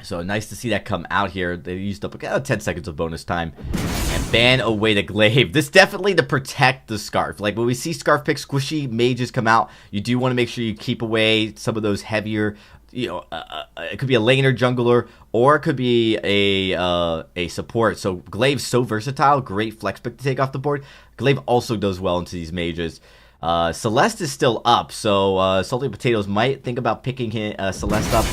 So nice to see that come out here. They used up 10 seconds of bonus time. And ban away the glaive. This definitely to protect the Scarf. Like when we see Scarf pick squishy mages come out, you do want to make sure you keep away some of those heavier, it could be a laner jungler, or it could be a support. So glaive's so versatile, great flex pick to take off the board. Glaive also does well into these mages. Celeste is still up, so Salty Potatoes might think about picking Celeste up.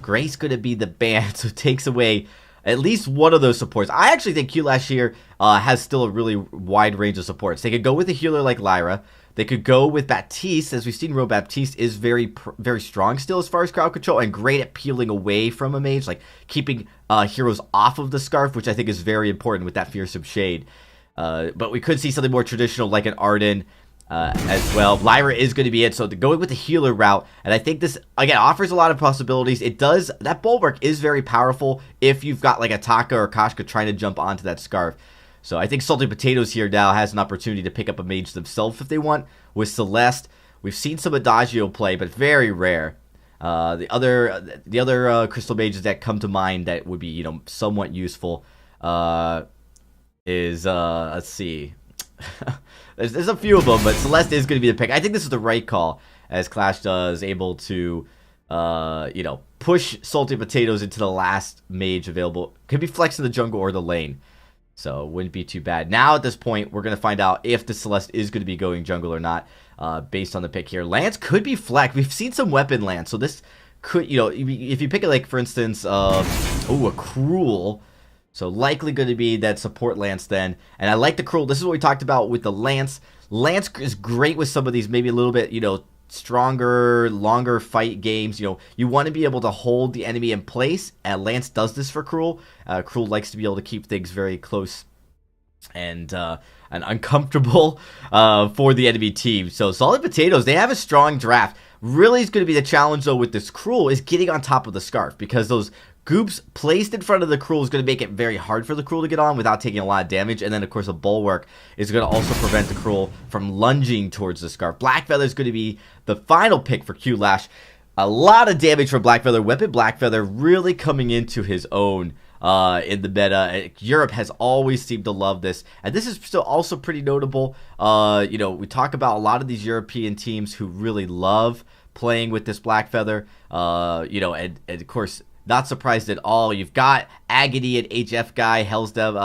Gray's going to be the ban, so it takes away at least one of those supports. I actually think Qlash here has still a really wide range of supports. They could go with a healer like Lyra. They could go with Baptiste. As we've seen, Baptiste is very strong still as far as crowd control and great at peeling away from a mage, like keeping heroes off of the Scarf, which I think is very important with that fearsome shade. But we could see something more traditional like an Arden as well. Lyra is going to be it, so going with the healer route, and I think this, again, offers a lot of possibilities. It does, that bulwark is very powerful if you've got like a Taka or Kashka trying to jump onto that Scarf. So I think Salty Potatoes here now has an opportunity to pick up a mage themselves if they want. With Celeste, we've seen some Adagio play, but very rare. The other crystal mages that come to mind that would be, somewhat useful is, let's see. There's a few of them, but Celeste is going to be the pick. I think this is the right call, as Qlash does, able to, push Salty Potatoes into the last mage available. Could be Flex in the jungle or the lane, so it wouldn't be too bad. Now, at this point, we're going to find out if the Celeste is going to be going jungle or not, based on the pick here. Lance could be Flex. We've seen some weapon Lance, so this could, if you pick it, like, for instance, a Cruel. So likely going to be that support Lance then. And I like the Cruel. This is what we talked about with the Lance. Lance is great with some of these maybe a little bit, stronger, longer fight games. You want to be able to hold the enemy in place. And Lance does this for Cruel. Cruel likes to be able to keep things very close and uncomfortable for the enemy team. So Solid Potatoes, they have a strong draft. Really is going to be the challenge, though, with this Cruel is getting on top of the Scarf, because those Goops placed in front of the Cruel is going to make it very hard for the Cruel to get on without taking a lot of damage. And then, of course, a Bulwark is going to also prevent the Cruel from lunging towards the Scarf. Blackfeather is going to be the final pick for Qlash. A lot of damage for Blackfeather. Weapon Blackfeather really coming into his own in the meta. Europe has always seemed to love this. And this is still also pretty notable. We talk about a lot of these European teams who really love playing with this Blackfeather. And of course, not surprised at all. You've got Agony, an HF guy, Hell's Dev,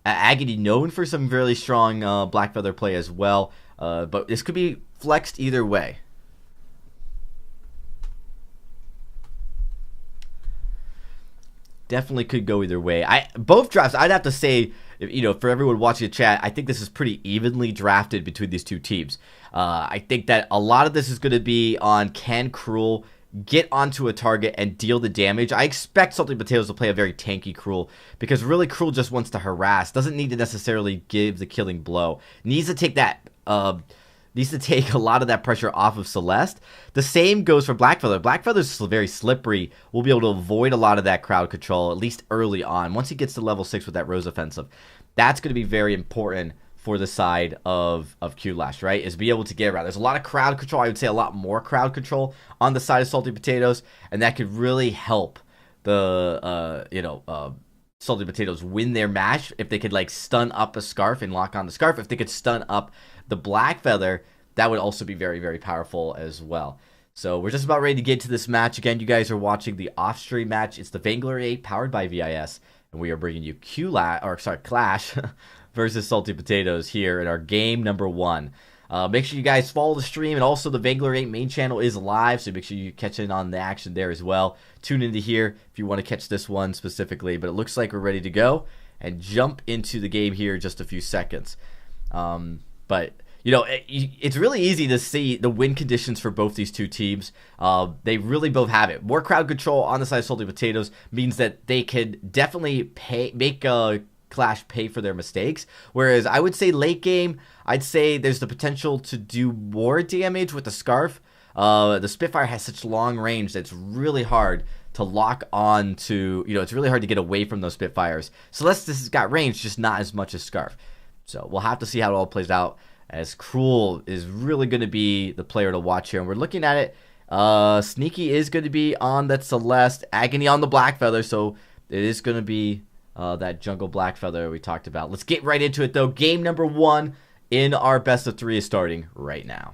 Agony known for some really strong Blackfeather play as well. But this could be flexed either way. Definitely could go either way. Both drafts, I'd have to say, for everyone watching the chat, I think this is pretty evenly drafted between these two teams. I think that a lot of this is going to be on can Cruel get onto a target and deal the damage. I expect Salty Potatoes to play a very tanky Cruel, because really Cruel just wants to harass, doesn't need to necessarily give the killing blow. Needs to take a lot of that pressure off of Celeste. The same goes for Blackfeather. Blackfeather's very slippery. We'll be able to avoid a lot of that crowd control, at least early on. Once he gets to level 6 with that Rose Offensive, that's going to be very important for the side of Qlash, right? Is be able to get around. There's a lot of crowd control. I would say a lot more crowd control on the side of Salty Potatoes, and that could really help the Salty Potatoes win their match if they could like stun up a Scarf and lock on the Scarf. If they could stun up the Blackfeather, that would also be very, very powerful as well. So we're just about ready to get to this match. Again, you guys are watching the off-stream match. It's the Vainglory 8 powered by VIS, and we are bringing you Qlash versus Salty Potatoes here in our game number 1. Make sure you guys follow the stream, and also the Vainglory 8 main channel is live, so make sure you catch in on the action there as well. Tune into here if you want to catch this one specifically, but it looks like we're ready to go and jump into the game here in just a few seconds. But it's really easy to see the win conditions for both these two teams. They really both have it. More crowd control on the side of Salty Potatoes means that they could definitely make Qlash pay for their mistakes. Whereas I would say late game, I'd say there's the potential to do more damage with the Scarf. The Spitfire has such long range that it's really hard to lock on to, it's really hard to get away from those Spitfires. Celeste has got range, just not as much as Scarf. So we'll have to see how it all plays out, as Cruel is really going to be the player to watch here. And we're looking at it Sneaky is going to be on that Celeste. Agony on the Black Feather, so it is going to be that jungle Black Feather we talked about. Let's get right into it, though. Game number 1 in our best of 3 is starting right now.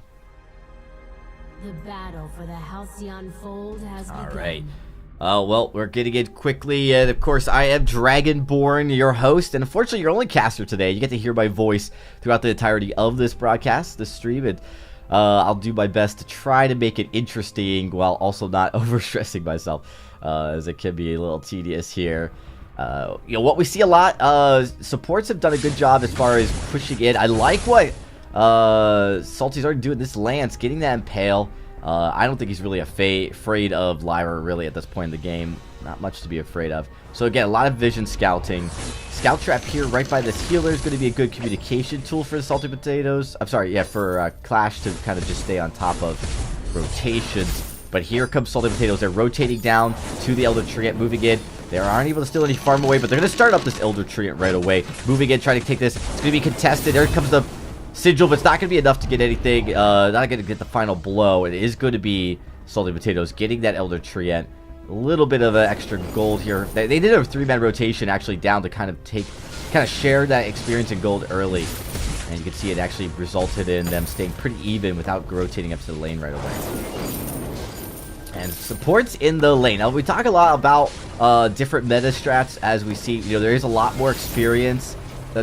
The battle for the Halcyon Fold has begun. All right. Well, we're getting it quickly, and of course, I am Dragonborn, your host, and unfortunately, your only caster today. You get to hear my voice throughout the entirety of this broadcast, this stream, and I'll do my best to try to make it interesting while also not overstressing myself, as it can be a little tedious here. What we see a lot, supports have done a good job as far as pushing in. I like what Salty's already doing this Lance, getting that Impale. I don't think he's really afraid of Lyra really at this point in the game. Not much to be afraid of. So again, a lot of vision scouting. Scout Trap here right by this healer is going to be a good communication tool for the Salty Potatoes. I'm sorry, yeah, for Qlash to kind of just stay on top of rotations. But here comes Salty Potatoes. They're rotating down to the Elder Treant, moving in. They aren't able to steal any farm away, but they're going to start up this Elder Treant right away. Moving in, trying to take this. It's going to be contested. There comes the Sigil, but it's not going to be enough to get anything. Not going to get the final blow. It is going to be Salty Potatoes getting that Elder Treant. A little bit of an extra gold here. They did a 3-man rotation actually down to kind of share that experience in gold early. And you can see it actually resulted in them staying pretty even without rotating up to the lane right away. And supports in the lane. Now, we talk a lot about different meta strats as we see. You know, there is a lot more experience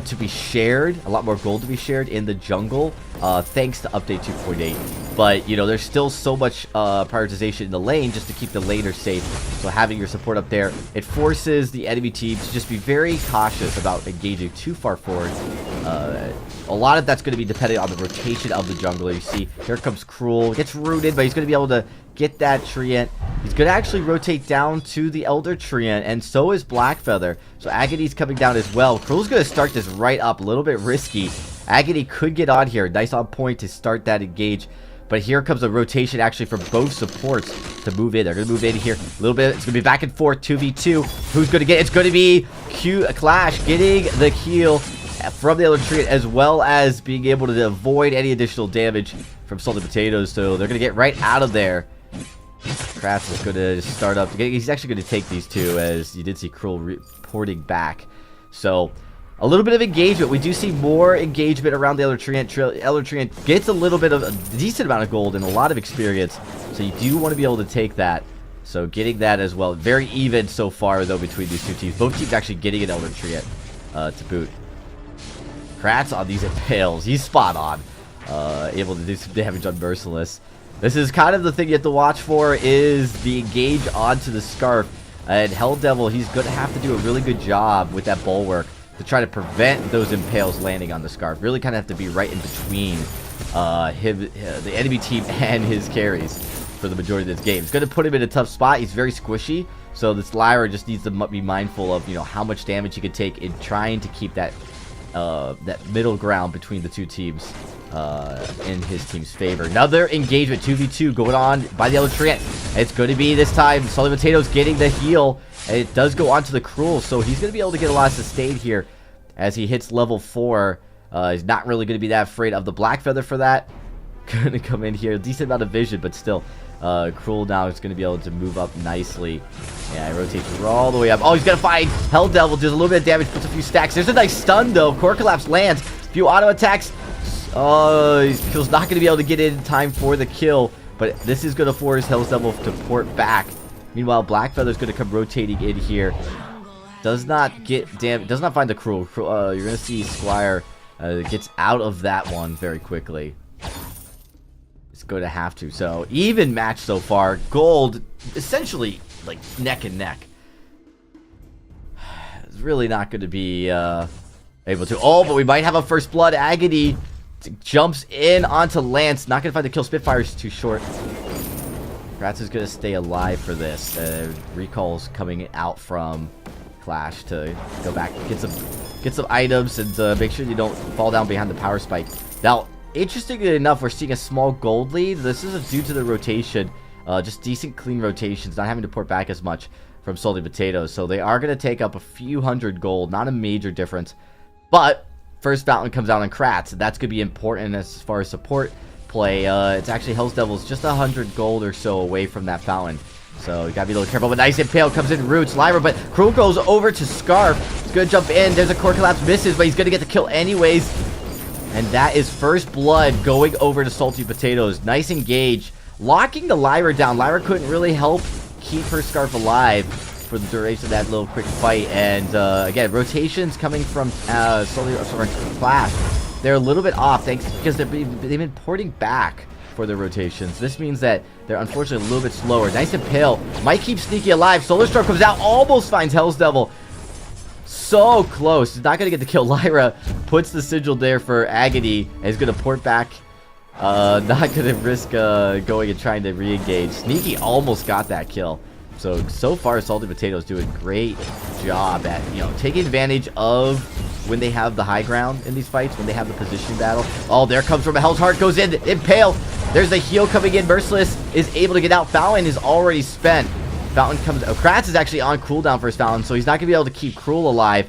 to be shared, a lot more gold to be shared in the jungle, thanks to update 2.8. But, you know, there's still so much prioritization in the lane just to keep the laner safe. So having your support up there, it forces the enemy team to just be very cautious about engaging too far forward. A lot of that's going to be dependent on the rotation of the jungler. You see, here comes Cruel, gets rooted, but he's going to be able to get that Treant. He's going to actually rotate down to the Elder Treant, and so is Blackfeather. So Agony's coming down as well. Cruel's going to start this right up, a little bit risky. Agony could get on here. Nice on point to start that engage. But here comes a rotation actually for both supports to move in. They're going to move in here a little bit. It's going to be back and forth, 2v2. Who's going to get it? It's going to be Qlash getting the heal from the Elder Treant, as well as being able to avoid any additional damage from Salty Potatoes. So they're going to get right out of there. Kratz is going to start up. He's actually going to take these two, as you did see Cruel reporting back. So a little bit of engagement. We do see more engagement around the Elder Treant. Elder Treant gets a little bit of a decent amount of gold and a lot of experience. So you do want to be able to take that. So getting that as well. Very even so far, though, between these two teams. Both teams actually getting an Elder Treant to boot. Kratz on these impales. He's spot on. Able to do some damage on Merciless. This is kind of the thing you have to watch for, is the engage onto the Scarf. And Hell Devil, he's going to have to do a really good job with that Bulwark to try to prevent those impales landing on the Scarf. Really kind of have to be right in between the enemy team and his carries for the majority of this game. It's going to put him in a tough spot. He's very squishy, so this Lyra just needs to be mindful of, you know, how much damage he can take in trying to keep that middle ground between the two teams in his team's favor. Another engagement, 2v2 going on by the Elder Treant. It's going to be this time Salty Potatoes getting the heal. And it does go on to the Cruel, so he's going to be able to get a lot of sustain here as he hits level 4. He's not really going to be that afraid of the Blackfeather for that. Going to come in here, decent amount of vision, but still, Cruel now is going to be able to move up nicely. Yeah, he rotates all the way up. Oh, he's going to find Hell Devil, does a little bit of damage, puts a few stacks. There's a nice stun, though. Core Collapse lands. A few auto attacks. Oh, he's not going to be able to get in time for the kill, but this is going to force Hell Devil to port back. Meanwhile, Blackfeather's going to come rotating in here. Does not get does not find the Cruel. You're going to see Squire gets out of that one very quickly. It's going to have to. So, even match so far. Gold, essentially, like, neck and neck. It's really not going to be able to. Oh, but we might have a first blood. Agony jumps in onto Lance. Not going to find the kill. Spitfire's too short. Kratz is going to stay alive for this. Recall's coming out from Qlash to go back, get some items, and make sure you don't fall down behind the power spike. Now, interestingly enough, we're seeing a small gold lead. This is due to the rotation. Just decent, clean rotations, not having to port back as much from Salty Potatoes. So they are going to take up a few hundred gold. Not a major difference. But first fountain comes out on Kratz. That's going to be important as far as support. play. It's actually Hell's Devil's just 100 gold or so away from that fountain. So you gotta be a little careful. But nice impale comes in, roots Lyra, but Cruel goes over to Scarf. He's gonna jump in. There's a core collapse, misses, but he's gonna get the kill anyways. And that is first blood going over to Salty Potatoes. Nice engage, locking the Lyra down. Lyra couldn't really help keep her Scarf alive for the duration of that little quick fight. And again, rotations coming from Qlash. They're a little bit off, thanks because they've been porting back for their rotations. This means that they're unfortunately a little bit slower. Nice impale. Might keep Sneaky alive. Solar Storm comes out. Almost finds Hell's Devil. So close. He's not going to get the kill. Lyra puts the sigil there for Agony. And he's going to port back. Not going to risk going and trying to re-engage. Sneaky almost got that kill. So far, Salty Potatoes do a great job at, taking advantage of when they have the high ground in these fights, when they have the position battle. Oh, there comes from a Hell's Heart, goes in, impale. There's the heal coming in. Merciless is able to get out. Fountain is already spent. Fountain comes, Kratz is actually on cooldown for his Fountain, so he's not going to be able to keep Cruel alive.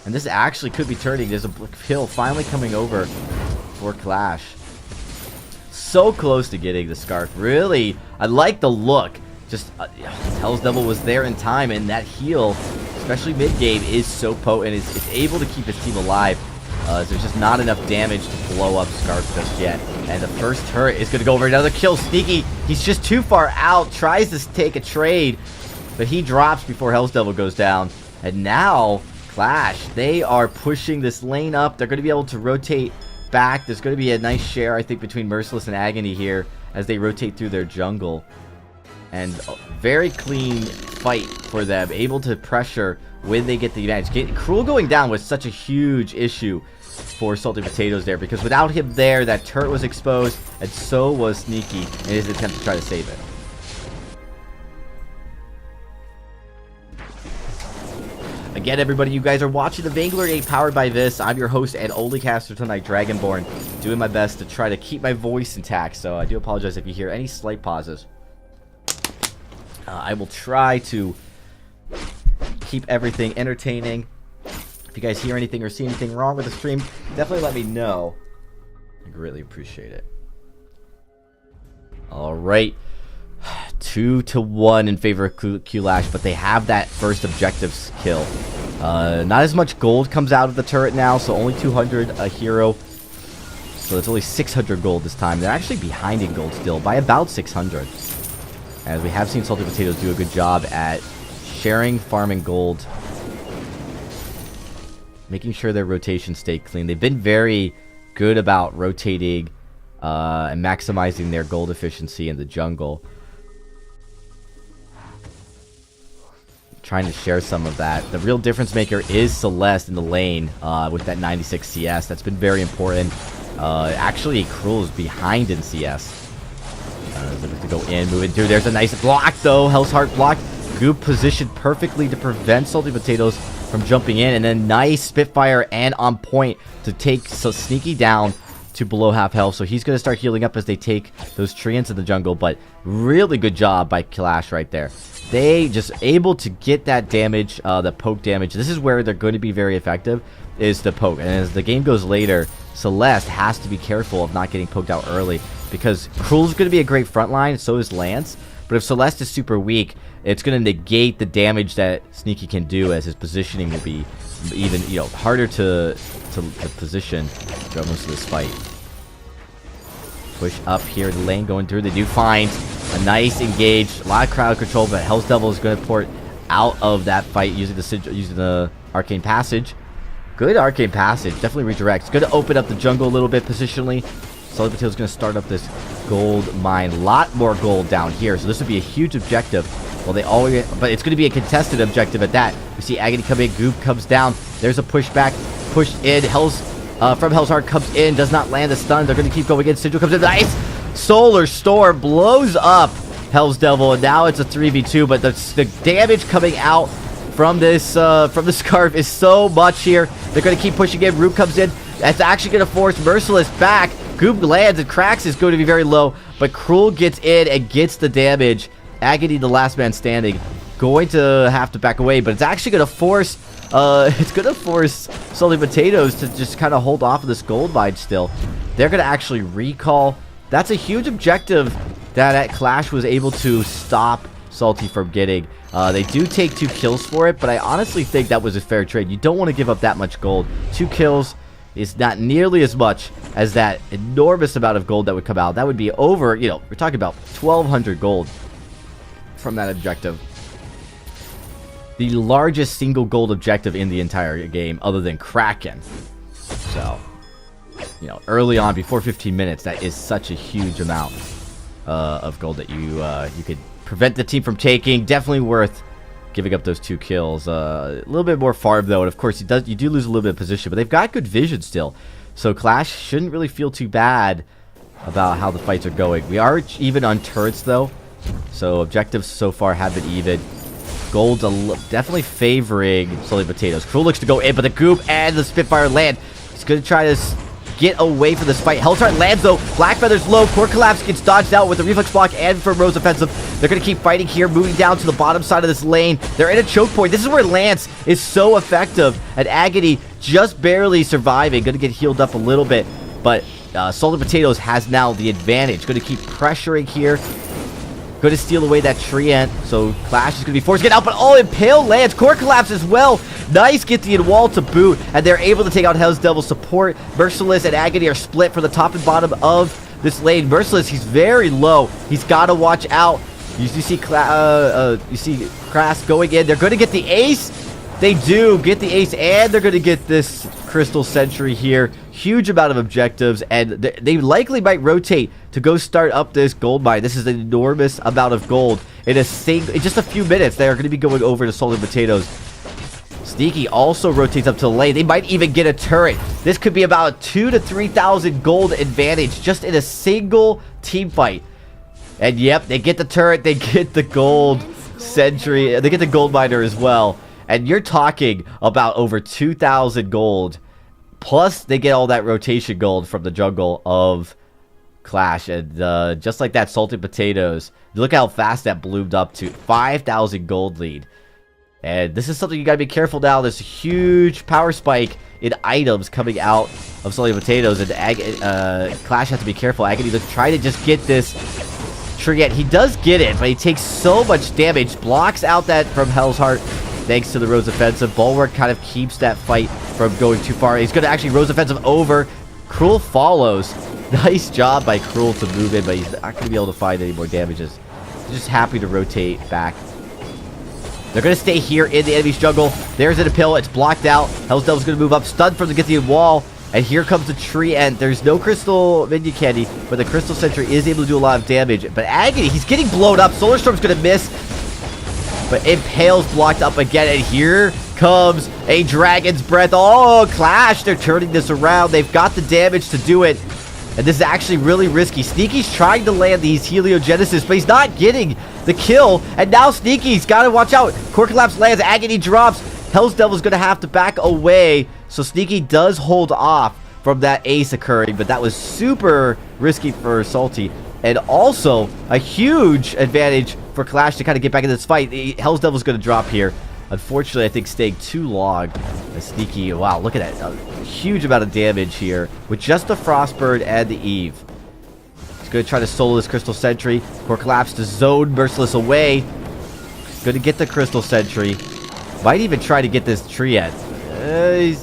And this actually could be turning. There's a kill finally coming over for Qlash. So close to getting the Scarf. Really, I like the look. Just Hell's Devil was there in time, and that heal, especially mid-game, is so potent. It's able to keep his team alive. There's just not enough damage to blow up Scarf just yet. And the first turret is going to go over another kill. Sneaky, he's just too far out, tries to take a trade, but he drops before Hell's Devil goes down. And now, Qlash, they are pushing this lane up. They're going to be able to rotate back. There's going to be a nice share, I think, between Merciless and Agony here as they rotate through their jungle. And very clean fight for them, able to pressure when they get the advantage. Cruel going down was such a huge issue for Salty Potatoes there, because without him there, that turret was exposed, and so was Sneaky in his attempt to try to save it. Again, everybody, you guys are watching the Vainglory 8 powered by this. I'm your host and only caster tonight, Dragonborn, doing my best to try to keep my voice intact, so I do apologize if you hear any slight pauses. I will try to keep everything entertaining. If you guys hear anything or see anything wrong with the stream, definitely let me know. I greatly appreciate it. Alright. 2-1 in favor of Qlash, but they have that first objective kill. Not as much gold comes out of the turret now, so only 200 a hero. So it's only 600 gold this time. They're actually behind in gold still by about 600. As we have seen Salty Potatoes do a good job at sharing, farming gold, making sure their rotations stay clean. They've been very good about rotating and maximizing their gold efficiency in the jungle. Trying to share some of that. The real difference maker is Celeste in the lane with that 96 CS. That's been very important. Actually, Cruel is behind in CS. To go in, moving through. There's a nice block, though. Hell's Heart blocked. Goop positioned perfectly to prevent Salty Potatoes from jumping in. And then nice Spitfire and on point to take Sneaky down to below half health. So he's going to start healing up as they take those treants in the jungle. But really good job by Qlash right there. They just able to get that damage, the poke damage. This is where they're going to be very effective, is the poke. And as the game goes later, Celeste has to be careful of not getting poked out early, because Cruel's going to be a great front line, so is Lance. But if Celeste is super weak, it's going to negate the damage that Sneaky can do, as his positioning will be even, harder to position throughout most of this fight. Push up here, the lane going through. They do find a nice engage, a lot of crowd control, but Hell's Devil is going to port out of that fight using the Arcane Passage. Good Arcane Passage, definitely redirects. Going to open up the jungle a little bit positionally. Salty Potatoes is going to start up this gold mine. A lot more gold down here, so this would be a huge objective. Well, but it's going to be a contested objective at that. We see Agony come in, Goop comes down. There's a pushback, push in. From Hell's Heart comes in, does not land a stun. They're going to keep going in. Sigil comes in, nice. Solar Storm blows up Hell's Devil, and now it's a 3v2. But the damage coming out from this from the Scarf is so much here. They're going to keep pushing in. Roop comes in. That's actually going to force Merciless back. Goop lands, and Cracks is going to be very low, but Cruel gets in and gets the damage. Agony, the last man standing, going to have to back away, but it's actually going to force Salty Potatoes to just kind of hold off of this gold mine still. They're going to actually recall that's a huge objective that Qlash was able to stop Salty from getting. They do take 2 kills for it, but I honestly think that was a fair trade. You don't want to give up that much gold. 2 kills is not nearly as much as that enormous amount of gold that would come out. That would be over, you know, we're talking about 1,200 gold from that objective. The largest single gold objective in the entire game, other than Kraken. So, you know, early on, before 15 minutes, that is such a huge amount of gold that you could prevent the team from taking. Definitely worth giving up those 2 kills. A little bit more farm though, and of course you do lose a little bit of position, but they've got good vision still. So Qlash shouldn't really feel too bad about how the fights are going. We are even on turrets though, so objectives so far have been even. Gold's definitely favoring Salty Potatoes. Cruel looks to go in, but the Goop and the Spitfire land. He's going to try to get away from this fight. Hellsheart lands though. Black Feather's low. Core Collapse gets dodged out with the Reflex Block and from Rose Offensive. They're going to keep fighting here, moving down to the bottom side of this lane. They're in a choke point. This is where Lance is so effective. And Agony just barely surviving. Going to get healed up a little bit. But Salty Potatoes has now the advantage. Going to keep pressuring here. Going to steal away that Treant. So Qlash is going to be forced to get out. But oh, Impale lands. Core Collapse as well. Nice get the wall to boot. And they're able to take out Hell's Devil support. Merciless and Agony are split for the top and bottom of this lane. Merciless, he's very low. He's got to watch out. You see Crass going in. They're going to get the ace. They do get the ace, and they're going to get this Crystal Sentry here. Huge amount of objectives, and they likely might rotate to go start up this gold mine. This is an enormous amount of gold in in just a few minutes. They are going to be going over to Salty Potatoes. Sneaky also rotates up to the lane. They might even get a turret. This could be about 2,000 to 3,000 gold advantage just in a single team fight. And yep, they get the turret. They get the gold sentry. They get the gold miner as well. And you're talking about over 2,000 gold. Plus, they get all that rotation gold from the jungle of Qlash. And just like that, Salty Potatoes. Look how fast that bloomed up to 5,000 gold lead. And this is something you gotta be careful now. There's a huge power spike in items coming out of Salty Potatoes. And Qlash has to be careful. Agony to try to just get this Treant. He does get it, but he takes so much damage. Blocks out that from Hell's Heart. Thanks to the Rose Offensive. Bulwark kind of keeps that fight from going too far. He's going to actually Rose Offensive over. Cruel follows. Nice job by Cruel to move in, but he's not going to be able to find any more damages. He's just happy to rotate back. They're going to stay here in the enemy's jungle. There's an Impale. It's blocked out. Hell's Devil's going to move up. Stunned from the Githian wall. And here comes the tree, and there's no Crystal Minion Candy, but the Crystal Sentry is able to do a lot of damage. But Agony, he's getting blown up. Solar Storm's going to miss. But Impale's blocked up again, and here comes a Dragon's Breath. Oh, Qlash, they're turning this around. They've got the damage to do it. And this is actually really risky. Sneaky's trying to land these Heliogenesis, but he's not getting the kill. And now Sneaky's got to watch out. Core Collapse lands, Agony drops. Hell's Devil's going to have to back away. So Sneaky does hold off from that ace occurring, but that was super risky for Salty. And also a huge advantage for Qlash to kind of get back in this fight. Hell's Devil's going to drop here. Unfortunately, I think staying too long. Sneaky, wow, look at that. A huge amount of damage here with just the Frostbird and the Eve. He's going to try to solo this Crystal Sentry. Core Collapse to zone Merciless away. Going to get the Crystal Sentry. Might even try to get this Treant.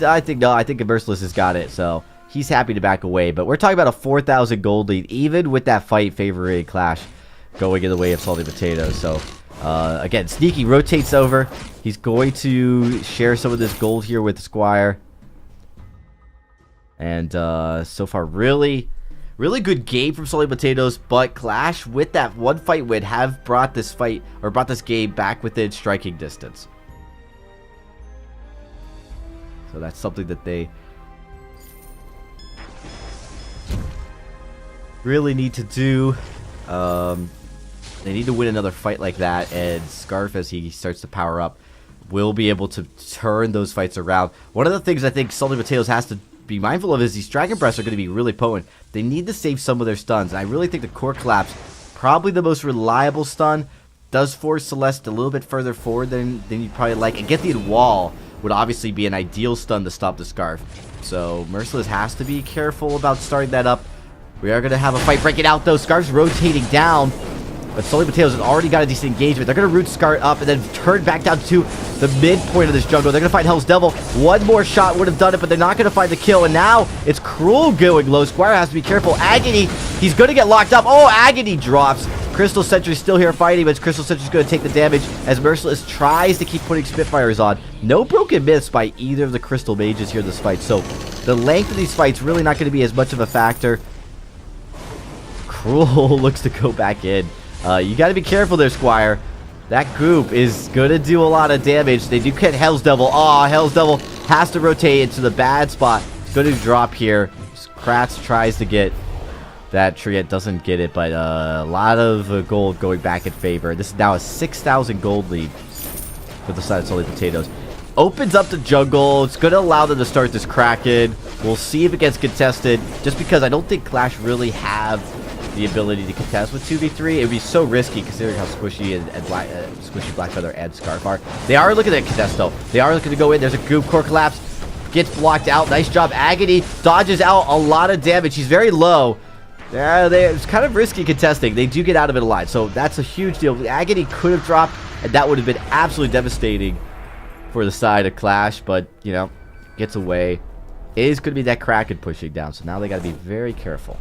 I think Merciless has got it, so he's happy to back away. But we're talking about a 4,000 gold lead, even with that fight favoring Qlash going in the way of Salty Potatoes. So, again, Sneaky rotates over. He's going to share some of this gold here with Squire. And so far, really good game from Salty Potatoes. But Qlash, with that one fight win, have brought this fight, or brought this game back within striking distance. So that's something that they really need to do. They need to win another fight like that, and Scarf, as he starts to power up, will be able to turn those fights around. One of the things I think Salty Potatoes has to be mindful of is these Dragon Breaths are going to be really potent. They need to save some of their stuns, and I really think the Core Collapse, probably the most reliable stun, does force Celeste a little bit further forward than you'd probably like, and get the wall would obviously be an ideal stun to stop the Scarf. So Merciless has to be careful about starting that up. We are going to have a fight breaking out, though. Scarf's rotating down. But Sully Potatoes has already got a decent engagement. They're going to root Scarf up and then turn back down to the midpoint of this jungle. They're going to find Hell's Devil. One more shot would have done it, but they're not going to find the kill. And now it's Cruel going low. Squire has to be careful. Agony, he's going to get locked up. Oh, Agony drops. Crystal Sentry's still here fighting, but Crystal Sentry's going to take the damage as Merciless tries to keep putting Spitfires on. No broken myths by either of the Crystal Mages here in this fight. So the length of these fights really not going to be as much of a factor. Cruel looks to go back in. You got to be careful there, Squire. That group is going to do a lot of damage. They do get Hell's Devil. Oh, Hell's Devil has to rotate into the bad spot. It's going to drop here. Kratz tries to get that tree. It doesn't get it, but a lot of gold going back in favor. This is now a 6,000 gold lead for the side of Sully Potatoes. Opens up the jungle. It's going to allow them to start this Kraken. We'll see if it gets contested, just because I don't think Qlash really have the ability to contest with 2v3. It would be so risky considering how squishy and squishy Blackfeather and Scarf are. They are looking at contest, though. They are looking to go in. There's a goop. Core collapse. Gets blocked out. Nice job. Agony dodges out a lot of damage. He's very low. Yeah, it's kind of risky contesting. They do get out of it alive, so that's a huge deal. Agony could have dropped, and that would have been absolutely devastating for the side of Qlash, but, you know, gets away. It is going to be that Kraken pushing down, so now they got to be very careful.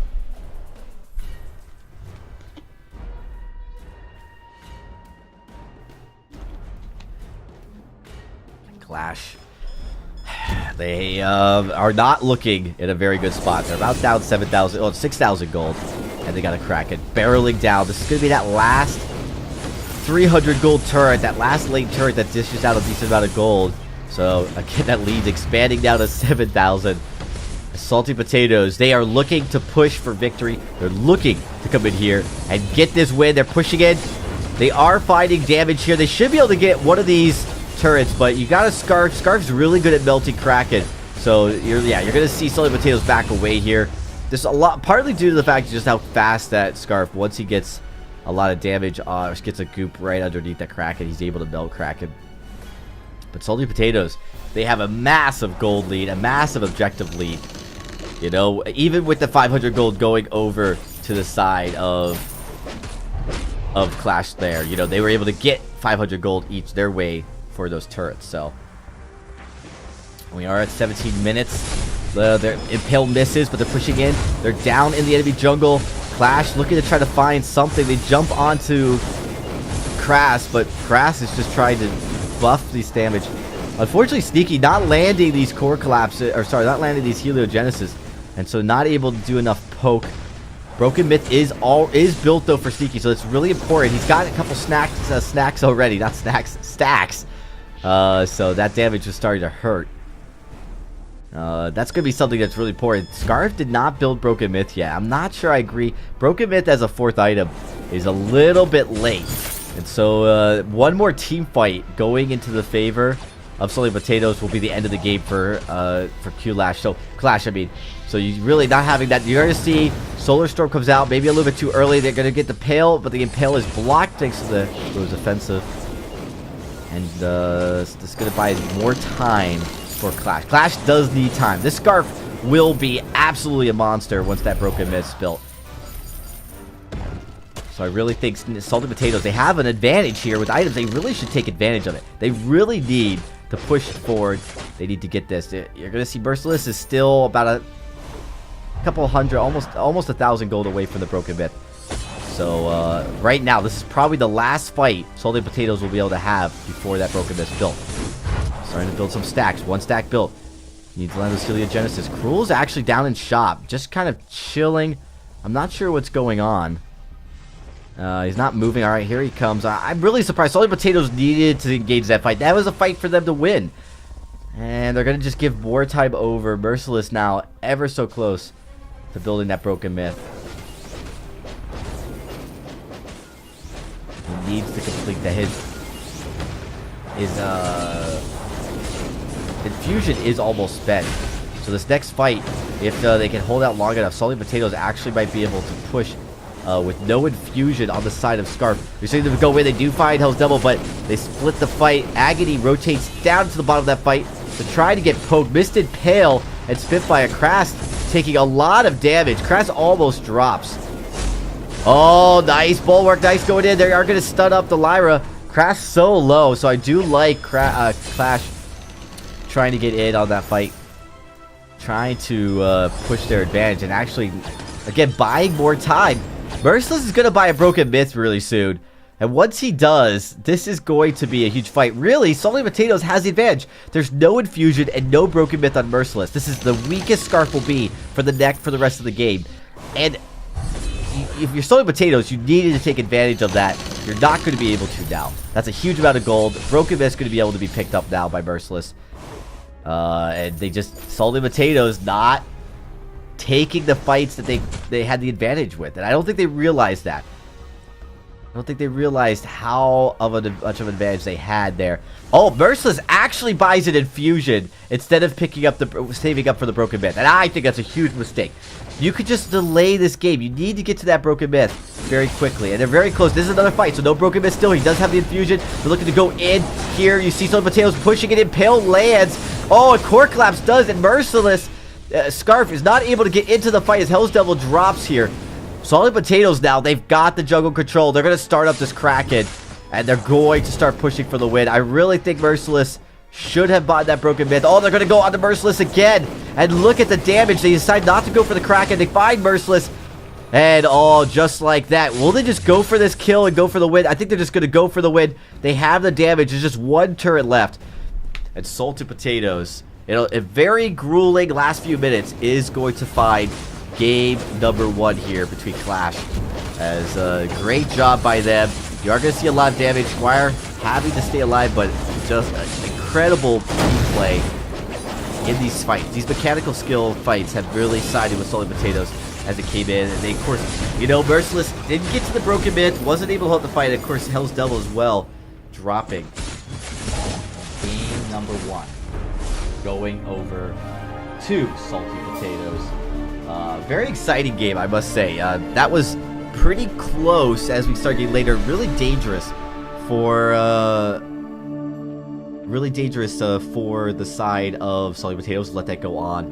Qlash. They are not looking in a very good spot. They're about down 7,000, oh, 6,000 gold, and they got a Kraken barreling down. This is going to be that last 300 gold turret, that last late turret that dishes out a decent amount of gold. So again, that lead's expanding down to 7,000. Salty Potatoes, they are looking to push for victory. They're looking to come in here and get this win. They're pushing in. They are finding damage here. They should be able to get one of these turrets, but you got a Scarf. Scarf's really good at melting Kraken, so you're gonna see Sully Potatoes back away here. This a lot, partly due to the fact of just how fast that Scarf, once he gets a lot of damage, gets a goop right underneath that Kraken, he's able to melt Kraken. But Salty Potatoes, they have a massive gold lead, a massive objective lead. You know, even with the 500 gold going over to the side of Qlash there, you know, they were able to get 500 gold each their way for those turrets. So we are at 17 minutes. Their Impale misses, but they're pushing in. They're down in the enemy jungle. Qlash looking to try to find something. They jump onto Kras, but Kras is just trying to buff these damage. Unfortunately, Sneaky not landing these core collapses, or sorry, not landing these heliogenesis, and so not able to do enough poke. Broken Myth is built though for Sneaky, so it's really important. He's got a couple snacks already, not snacks, stacks. So that damage is starting to hurt. That's going to be something that's really important. Scarf did not build Broken Myth yet. I'm not sure I agree. Broken Myth as a 4th item is a little bit late. And so one more team fight going into the favor of Sully Potatoes will be the end of the game for Qlash. So Qlash, I mean. So you really not having that. You're going to see Solar Storm comes out maybe a little bit too early. They're going to get the Pale, but the Impale is blocked thanks to those offensive. And this is going to buy more time for Qlash. Qlash does need time. This Scarf will be absolutely a monster once that Broken Myth's built. So I really think Salty Potatoes, they have an advantage here with items. They really should take advantage of it. They really need to push forward. They need to get this. You're going to see Merciless is still about a couple hundred, almost 1,000 gold away from the Broken Myth. So right now, this is probably the last fight Salty Potatoes will be able to have before that Broken Myth's built. Starting to build some stacks. 1 stack built. Needs to land with Heliogenesis. Cruel's actually down in shop, just kind of chilling. I'm not sure what's going on. He's not moving. All right, here he comes. I'm really surprised. Salty Potatoes needed to engage that fight. That was a fight for them to win. And they're going to just give more time over. Merciless now ever so close to building that Broken Myth. He needs to complete that. His infusion is almost spent. So this next fight, if they can hold out long enough, Salty Potatoes actually might be able to push with no infusion on the side of Scarf. You're seeing them go away. They do find Hell's Devil, but they split the fight. Agony rotates down to the bottom of that fight to try to get poked. Misted Pale and Spitfire. Qlash taking a lot of damage. Qlash almost drops. Oh, nice bulwark, nice going in. They are going to stun up the Lyra. Qlash so low, so I do like Qlash trying to get in on that fight. Trying to push their advantage and actually, again, buying more time. Merciless is going to buy a Broken Myth really soon. And once he does, this is going to be a huge fight. Really, Salty Potatoes has the advantage. There's no Infusion and no Broken Myth on Merciless. This is the weakest Scarf will be for the neck for the rest of the game. And if you're Salty Potatoes, you needed to take advantage of that. You're not going to be able to now. That's a huge amount of gold. Broken Myth is going to be able to be picked up now by Merciless. And they just, Salty Potatoes not taking the fights that they had the advantage with. And I don't think they realized that. I don't think they realized how much of an advantage they had there. Oh, Merciless actually buys an Infusion instead of picking up saving up for the Broken Myth. And I think that's a huge mistake. You could just delay this game. You need to get to that Broken Myth very quickly. And they're very close. This is another fight, so no Broken Myth still. He does have the Infusion. They're looking to go in here. You see Salty Potatoes pushing it in. Pale lands. Oh, a Core Collapse does. And Merciless Scarf is not able to get into the fight as Hell's Devil drops here. Salty Potatoes now, they've got the jungle control. They're going to start up this Kraken, and they're going to start pushing for the win. I really think Merciless should have bought that Broken Myth. Oh, they're going to go on to Merciless again. And look at the damage. They decide not to go for the Kraken. They find Merciless. And, oh, just like that. Will they just go for this kill and go for the win? I think they're just going to go for the win. They have the damage. There's just one turret left. And Salty Potatoes, a very grueling last few minutes, is going to find game number 1 here between Qlash. As a great job by them. You are going to see a lot of damage. Squire having to stay alive, but just an incredible play in these fights. These mechanical skill fights have really sided with Salty Potatoes as it came in. And they, of course, you know, Merciless didn't get to the Broken Myth, wasn't able to hold the fight. Of course, Hell's Devil as well, dropping. Game number 1 going over to Salty Potatoes. Very exciting game, I must say. That was pretty close as we start getting later. Really dangerous for the side of Salty Potatoes to let that go on.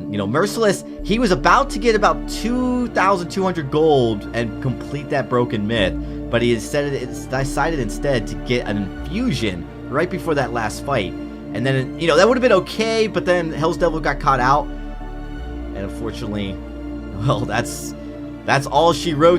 You know, Merciless, he was about to get about 2,200 gold and complete that Broken Myth, but he decided instead to get an Infusion right before that last fight. And then, you know, that would have been okay, but then Hell's Devil got caught out. And unfortunately, well, that's all she wrote.